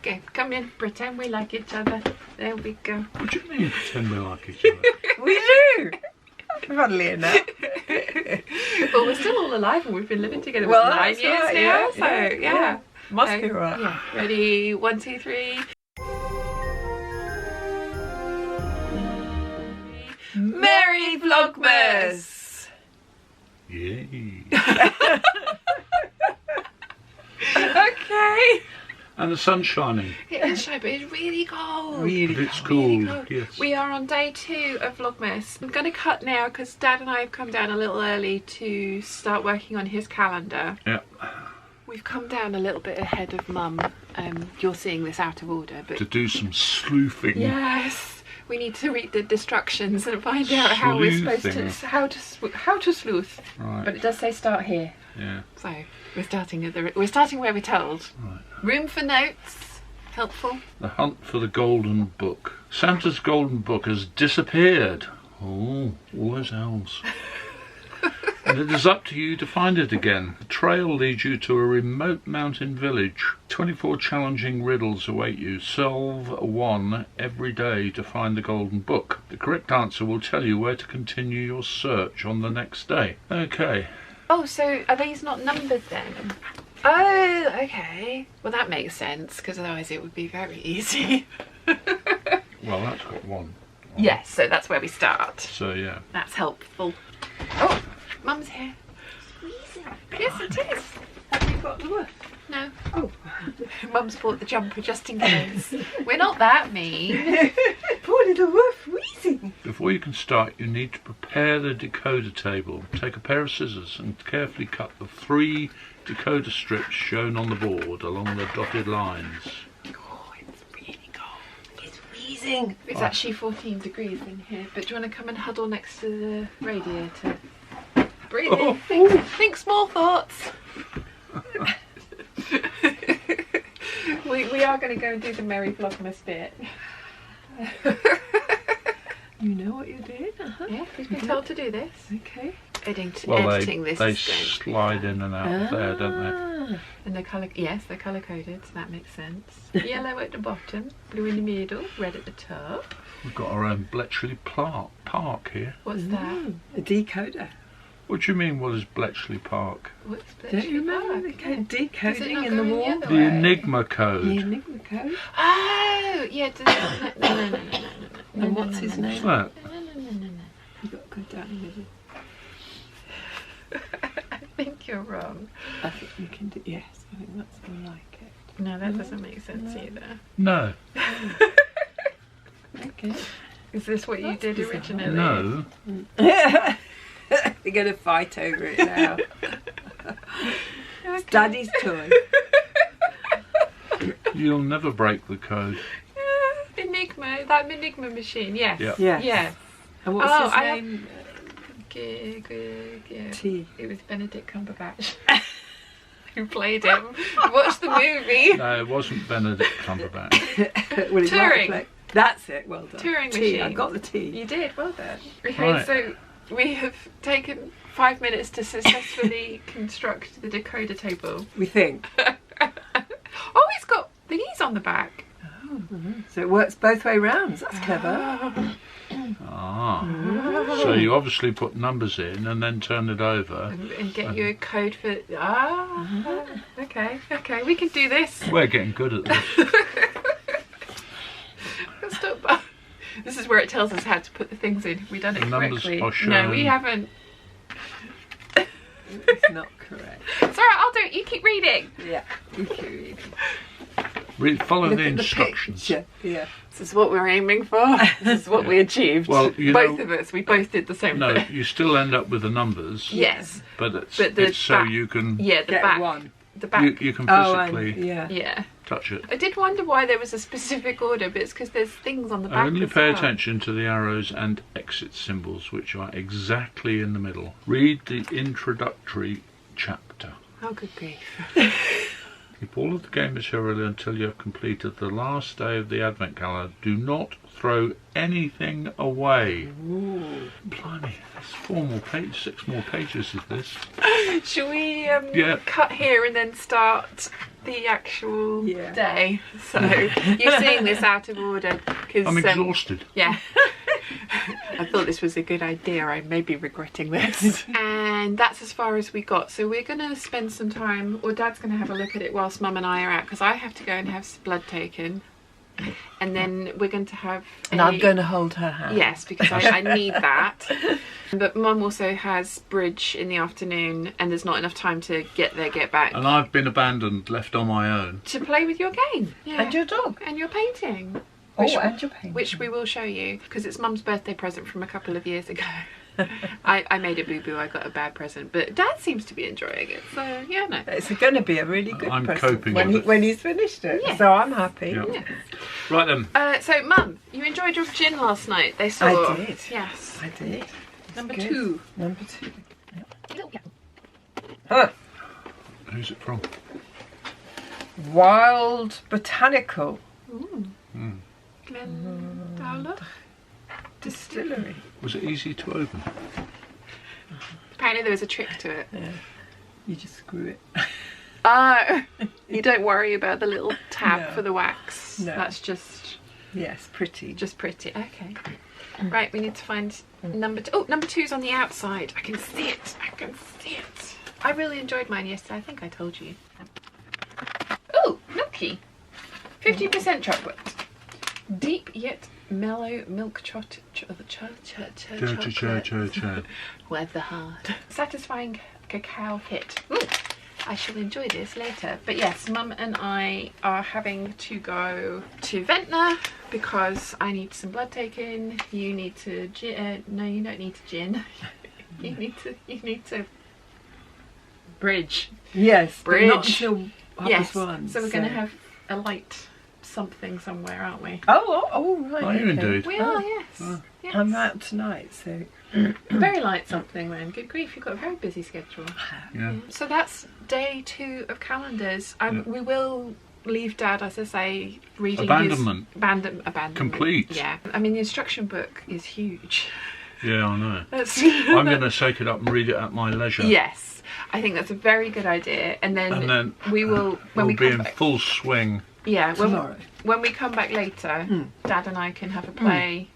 Okay, come in, pretend we like each other. There we go. What do you mean pretend we like each other? We do! Funnily enough. Well, we're still all alive and we've been living together for Well, 9 that's years right, now, yeah, so yeah. Must be right. Yeah. Ready? 1, 2, 3. Merry Vlogmas! Yay. Okay. And the sun's shining. It is shy, but it's really cold. Really But it's Really cool. cold. Yes. We are on day 2 of Vlogmas. I'm going to cut now because Dad and I have come down a little early to start working on his calendar. Yeah. We've come down a little bit ahead of Mum. You're seeing this out of order, but To do some sleuthing. yes, we need to read the instructions and find out how we're supposed to how to sleuth. Right. But it does say start here, Yeah. so we're starting where we're told. Right. Room for notes, helpful. The hunt for the golden book. Santa's golden book has disappeared. Oh, all those elves. And it is up to you to find it again. The trail leads you to a remote mountain village. 24 challenging riddles await you. Solve one every day to find the golden book. The correct answer will tell you where to continue your search on the next day. Okay. Oh, so are these not numbered then? Oh, okay. Well, that makes sense because otherwise it would be very easy. Well, that's got one. Yes, so that's where we start. So, yeah. That's helpful. Oh, Mum's here. Yes, it is. Have you got the word? No. Oh. Mum's bought the jumper just in case. We're not that mean. Poor little wolf wheezing. Before you can start, you need to prepare the decoder table. Take a pair of scissors and carefully cut the 3 decoder strips shown on the board along the dotted lines. Oh, it's really cold. It's wheezing. It's actually 14 degrees in here, but do you want to come and huddle next to the radiator? Breathe in. Think small thoughts. we are going to go and do the Merry Vlogmas bit. You know what you're doing? Yeah, we've been told to do this. Okay. Editing this they is going to be slide in and out there, don't they? And they're colour, yes, they're colour coded, so that makes sense. Yellow at the bottom, blue in the middle, red at the top. We've got our own Bletchley Park here. What's that? A decoder. What do you mean, what is Bletchley Park? What's Don't you remember the decoding in the wall? The Enigma code. The Enigma code. Oh, yeah. No. And what's his name? What's that? No. You've got to go down the middle. I think you're wrong. I think you can do. Yes, I think that's more like it. No, that doesn't make sense either. No. Okay. Is this what you did bizarre. originally? No. They're going to fight over it now. It's Daddy's toy. You'll never break the code. Enigma, that Enigma machine, yes. Yeah. Yes. Yeah. And what's Oh, his I name? T. It was Benedict Cumberbatch who played him. Watch the movie. No, it wasn't Benedict Cumberbatch. Well, he might have Turing. played- That's it. Well done. Turing T. machine. I got the T. You did, well done. Okay, Right. so we have taken 5 minutes to successfully construct the decoder table. We think. Oh, it's got these on the back. So it works both way round. That's clever. Ah. So you obviously put numbers in and then turn it over. And get you a code for... Okay, we can do this. We're getting good at this. Stop. This is where it tells us how to put the things in. Have we done it The numbers correctly? are shown. No, we haven't. It's not correct. It's alright, I'll do it. You keep reading. Yeah. You can read. Follow Look the at instructions. picture. Yeah. This is what we're aiming for. This is what we achieved. Well, you both know- of us, we both did the same No, thing. you still end up with the numbers. Yes. But it's the so back- you can Yeah, the Get back. one. The back. you can Oh, and, physically yeah. Yeah. touch it. I did wonder why there was a specific order, but it's because there's things on the back. Only as pay well. attention to the arrows and exit symbols, which are exactly in the middle. Read the introductory chapter. Oh, good grief. Keep all of the game material until you have completed the last day of the advent calendar. Do not throw anything away. Ooh. Blimey, there's 4 more pages, 6 more pages is this. Shall we Yeah. cut here and then start the actual Yeah. day? So you're seeing this out of order because I'm exhausted. yeah. I thought this was a good idea. I may be regretting this. And that's as far as we got. So we're going to spend some time, or Dad's going to have a look at it whilst Mum and I are out, because I have to go and have blood taken. And then we're going to have And I'm going to hold her hand. Yes, because I need that. But Mum also has bridge in the afternoon, and there's not enough time to get there, get back. And I've been abandoned, left on my own. To play with your game. Yeah. And your dog. And your painting. And your painting. Which we will show you, because it's Mum's birthday present from a couple of years ago. I made a boo-boo, I got a bad present, but Dad seems to be enjoying it, so yeah, no. It's going to be a really good I'm present coping when, with it. when he's finished it. Yeah. So I'm happy. Yeah. Yeah. Right then. So Mum, you enjoyed your gin last night, they saw. I did. Yes. I did. Number Good. 2. Number 2. Huh. Who's it from? Wild Botanical Ooh. Mm. Glendalough? Distillery. Was it easy to open? Apparently there was a trick to it. Yeah. You just screw it. Oh, you don't worry about the little tab No. for the wax. No. That's just Yes, pretty. pretty. Okay. Right, we need to find number 2. Oh, number 2's on the outside. I can see it. I can see it. I really enjoyed mine yesterday. I think I told you. Oh, milky. 50% chocolate. Deep yet mellow milk chocolate with the heart. Satisfying cacao hit. Ooh, I shall enjoy this later. But yes, Mum and I are having to go to Ventnor because I need some blood taken. You need to no, you don't need to gin. you need to bridge. Yes, but not Bridge. until Yes. 1. So we're going to have a light something somewhere, aren't we? Oh, right. Are you okay. indeed? We are, yes. Yes. I'm out tonight, so Very light something then. Good grief, you've got a very busy schedule. Yeah. So that's day 2 of calendars. Yeah. We will leave Dad, as I say, reading Abandonment. his abandonment. Complete. Yeah. I mean, the instruction book is huge. Yeah, I know. That's I'm going to shake it up and read it at my leisure. Yes, I think that's a very good idea. And then we will when we'll we be come in back. full swing. Yeah, tomorrow. when we come back later, Dad and I can have a play.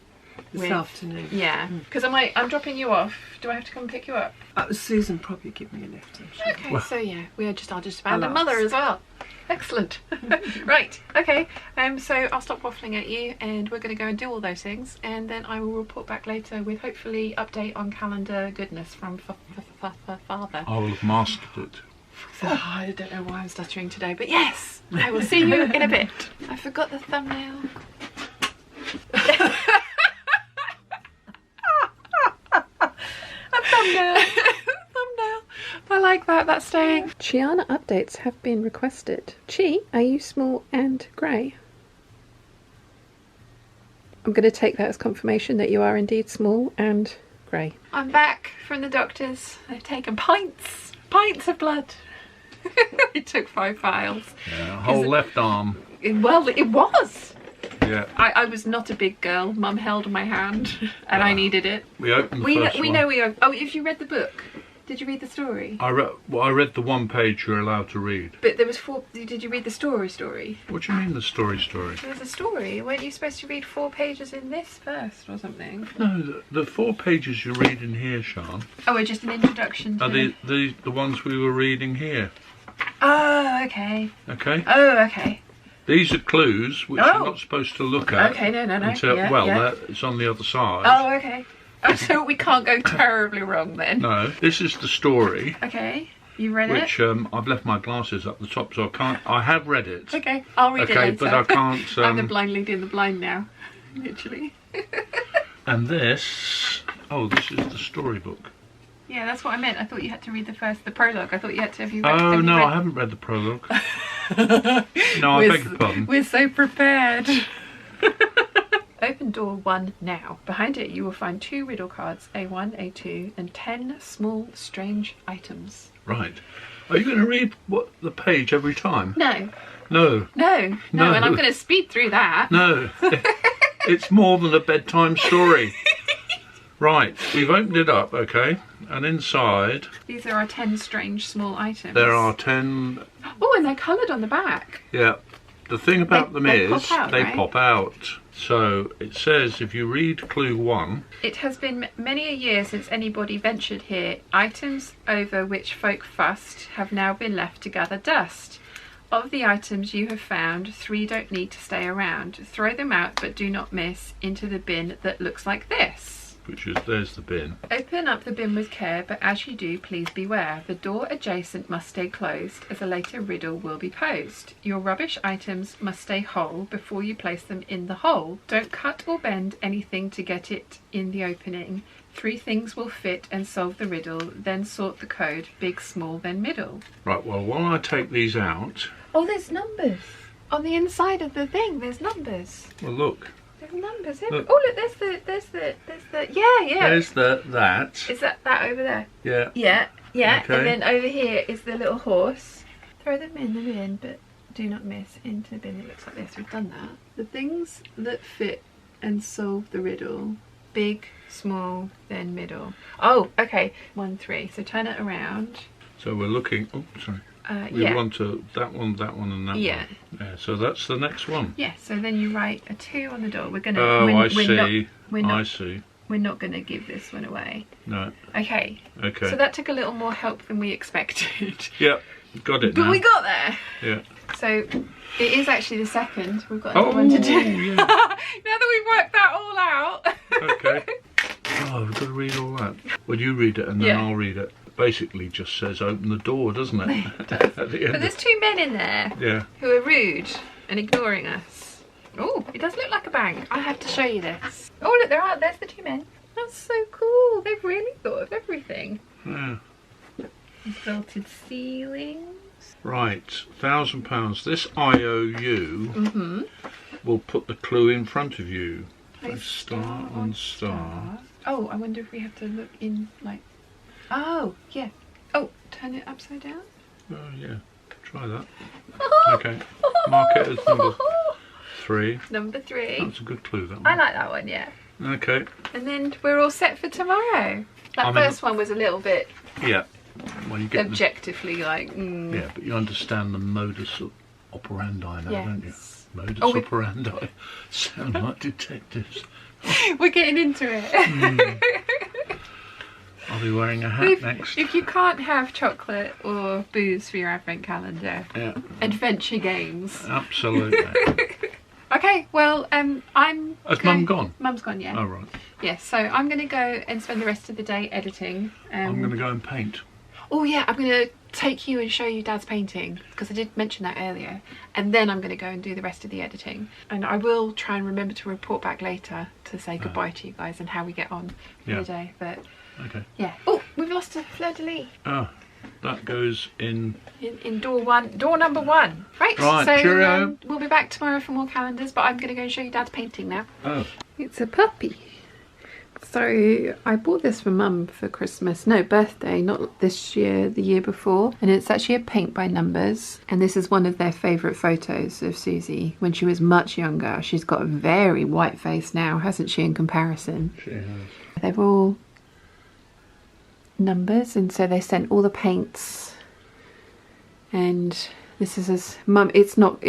This afternoon. Yeah, because I'm dropping you off. Do I have to come pick you up? Susan probably give me a lift. I'm sure. Okay, so yeah, I'll just I'll abandon Mother ask. as well. Excellent. Right, okay. So I'll stop waffling at you, and we're going to go and do all those things, and then I will report back later with hopefully update on calendar goodness from Father. I will have mastered it. So I don't know why I'm stuttering today, but yes, I will see you in a bit. I forgot the thumbnail. Thumbnail. I like that. That's staying. Chiana updates have been requested. Chi, are you small and grey? I'm going to take that as confirmation that you are indeed small and grey. I'm back from the doctors. They've taken pints of blood. It took 5 vials. Yeah, whole left arm. Well, it was. Yeah. I was not a big girl. Mum held my hand, and I needed it. We opened the We first one. know we are. Oh, if you read the book, did you read the story? I read the one page you're allowed to read. But there was 4. Did you read the story? What do you mean the story? There was a story. Weren't you supposed to read 4 pages in this first or something? No, the 4 pages you read in here, Sian, Oh, we're just an introduction to... are the ones we were reading here. Oh, okay. Okay? Oh, okay. These are clues which you're not supposed to look at. Okay, no. Until, Yeah. It's on the other side. Oh, okay. Oh, so we can't go terribly wrong then. No, this is the story, Okay, you read which I've left my glasses up the top, so I can't. I have read it. it? Okay, I'll read it Okay, later. but I can't. I'm the blind leading the blind now, literally. And this. Oh, this is the storybook. Yeah, that's what I meant. I thought you had to read the prologue. I thought you had to. Have you Oh no, I haven't read the prologue. No, I beg your pardon. We're so prepared. Open door 1 now. Behind it you will find 2 riddle cards, A1, A2, and 10 small strange items. Right. Are you going to read the page every time? No. No. No. No. And I'm going to speed through that. No. It's more than a bedtime story. Right, we've opened it up, okay, and inside... These are our 10 strange small items. There are 10... Oh, and they're coloured on the back. Yeah. The thing about them is pop out, they right? pop out. So it says, if you read clue 1... It has been many a year since anybody ventured here. Items over which folk fussed have now been left to gather dust. Of the items you have found, 3 don't need to stay around. Throw them out, but do not miss, into the bin that looks like this. Which is, there's the bin. Open up the bin with care, but as you do, please beware. The door adjacent must stay closed, as a later riddle will be posed. Your rubbish items must stay whole before you place them in the hole. Don't cut or bend anything to get it in the opening. 3 things will fit and solve the riddle, then sort the code, big, small, then middle. Right, well, while I take these out... Oh, there's numbers. On the inside of the thing, there's numbers. Well, look. There's numbers. Look. Oh, look, there's the, yeah. There's that. Is that over there? Yeah. Yeah. Okay. And then over here is the little horse. Throw them in the bin, but do not miss, into the bin. It looks like this. We've done that. The things that fit and solve the riddle. Big, small, then middle. Oh, okay. 1, 3. So turn it around. So we're looking... Oh, sorry. We Yeah. want to that one, and that one. Yeah. Yeah. So that's the next one. Yeah. So then you write a 2 on the door. We're gonna. Oh, I see. I see. We're not gonna give this one away. No. Okay. Okay. So that took a little more help than we expected. Yeah. Got it But now. we got there. Yeah. So it is actually the second. We've got another one to do. Yeah. Now that we've worked that all out. Okay. Oh, we've got to read all that. Well, you read it and then Yeah. I'll read it. Basically just says open the door, doesn't it? At the end But there's 2 men in there yeah. who are rude and ignoring us. Oh, it does look like a bank. I have to show you this. Oh, look, there's the 2 men. That's so cool. They've really thought of everything. Yeah. Vaulted ceilings. Right, £1,000. This IOU will put the clue in front of you. Place star on star. Oh, I wonder if we have to look in like... Oh, yeah. Oh, turn it upside down. Oh, yeah. Try that. Okay. Mark it as number 3. Number 3. That's a good clue, that one. I like that one, yeah. Okay. And then we're all set for tomorrow. That first one was a little bit Yeah. Well, you get objectively like... Yeah, but you understand the modus operandi now, don't you? Yes. Modus Oh, operandi. Sound like detectives. We're getting into it. I'll be wearing a hat next. If you can't have chocolate or booze for your advent calendar, Yeah. adventure games. Absolutely. Okay, well, Has Mum gone? Mum's gone, yeah. Oh, right. Yes, so I'm going to go and spend the rest of the day editing. I'm going to go and paint. Oh yeah, I'm going to take you and show you Dad's painting, because I did mention that earlier. And then I'm going to go and do the rest of the editing. And I will try and remember to report back later to say goodbye to you guys and how we get on for the day. But Okay. yeah. Oh, we've lost a fleur-de-lis. Oh, that goes in... In door number 1. Right, Right, so cheerio. we'll be back tomorrow for more calendars, but I'm going to go and show you Dad's painting now. Oh. It's a puppy. So I bought this for Mum for Christmas, no, birthday, not this year, the year before. And it's actually a paint by numbers. And this is one of their favourite photos of Susie when she was much younger. She's got a very white face now, hasn't she, in comparison? She has. They're all numbers, and so they sent all the paints. And this is as Mum, it's not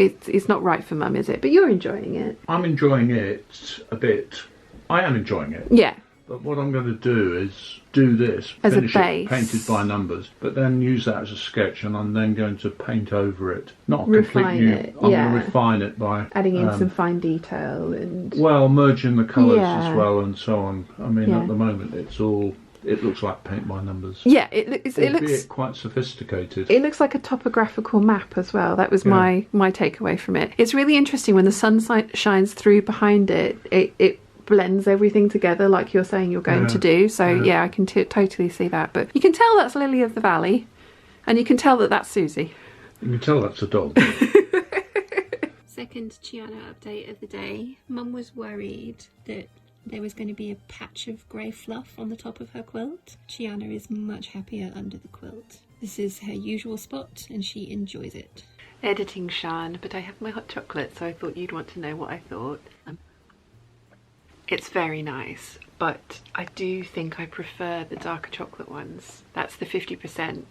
right for Mum, is it? But you're enjoying it. I'm enjoying it a bit. I am enjoying it. Yeah. But what I'm going to do is do this, As a finish base. it painted by numbers, but then use that as a sketch, and I'm then going to paint over it. Not Refine completely. it, I'm yeah. going to refine it by Adding in some fine detail and... well, merging the colours Yeah. as well, and so on. I mean, Yeah. at the moment, it's all. It looks like paint by numbers. Yeah, it looks Albeit quite sophisticated. it looks like a topographical map as well. That was my takeaway from it. It's really interesting when the sun shines through behind it. It blends everything together like you're saying you're going to do. So yeah, I can totally see that. But you can tell that's Lily of the Valley, and you can tell that that's Susie. You can tell that's a dog. Second Chiana update of the day. Mum was worried that there was going to be a patch of grey fluff on the top of her quilt. Chiana is much happier under the quilt. This is her usual spot and she enjoys it. Editing Shan, but I have my hot chocolate, so I thought you'd want to know what I thought. It's very nice, but I do think I prefer the darker chocolate ones. That's the 50%.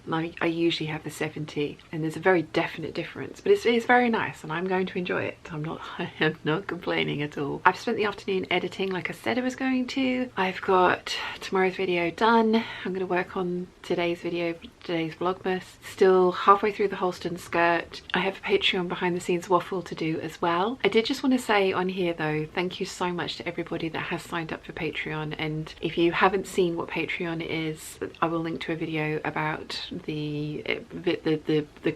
I usually have the 70, and there's a very definite difference, but it's very nice and I'm going to enjoy it. I am not complaining at all. I've spent the afternoon editing like I said I was going to. I've got tomorrow's video done. I'm going to work on today's video, today's Vlogmas. Still halfway through the Holston skirt. I have a Patreon behind the scenes waffle to do as well. I did just want to say on here though, thank you so much to everybody that has signed up for Patreon, and if you haven't seen what Patreon is, I will link to a video about the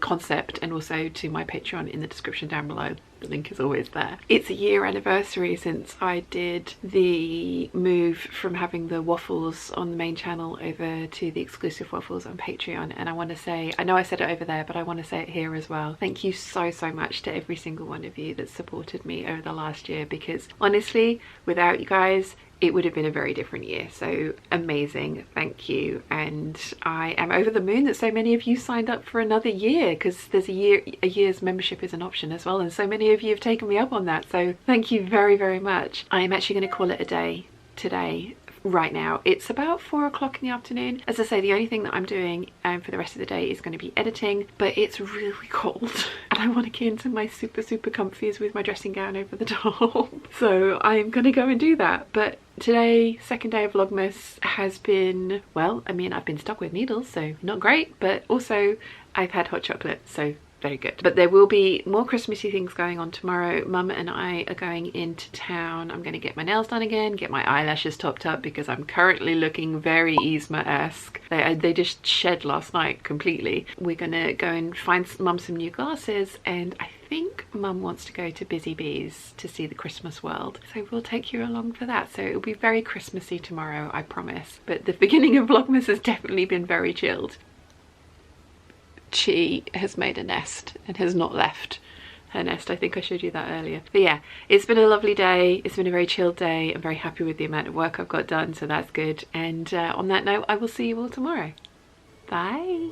concept and also to my Patreon in the description down below. The link is always there. It's a year anniversary since I did the move from having the waffles on the main channel over to the exclusive waffles on Patreon, and I want to say, I know I said it over there, but I want to say it here as well. Thank you so much to every single one of you that supported me over the last year, because honestly, without you guys, it would have been a very different year. So amazing, thank you. And I am over the moon that so many of you signed up for another year, because there's a year's membership is an option as well, and so many of you have taken me up on that, so thank you very much. I am actually going to call it a day today. Right now it's about 4 o'clock in the afternoon. As I say, the only thing that I'm doing for the rest of the day is going to be editing, but it's really cold and I want to get into my super comfies with my dressing gown over the top. So I'm going to go and do that. But today, second day of Vlogmas, has been, well, I mean, I've been stuck with needles, so not great, but also I've had hot chocolate, so very good. But there will be more Christmassy things going on tomorrow. Mum and I are going into town. I'm going to get my nails done again, get my eyelashes topped up, because I'm currently looking very Yzma-esque. They just shed last night completely. We're going to go and find Mum some new glasses, and I think Mum wants to go to Busy Bees to see the Christmas world, so we'll take you along for that. So it'll be very Christmassy tomorrow, I promise. But the beginning of Vlogmas has definitely been very chilled. She has made a nest and has not left her nest. I think I showed you that earlier. But yeah, it's been a lovely day. It's been a very chilled day. I'm very happy with the amount of work I've got done, so that's good. And on that note, I will see you all tomorrow. Bye.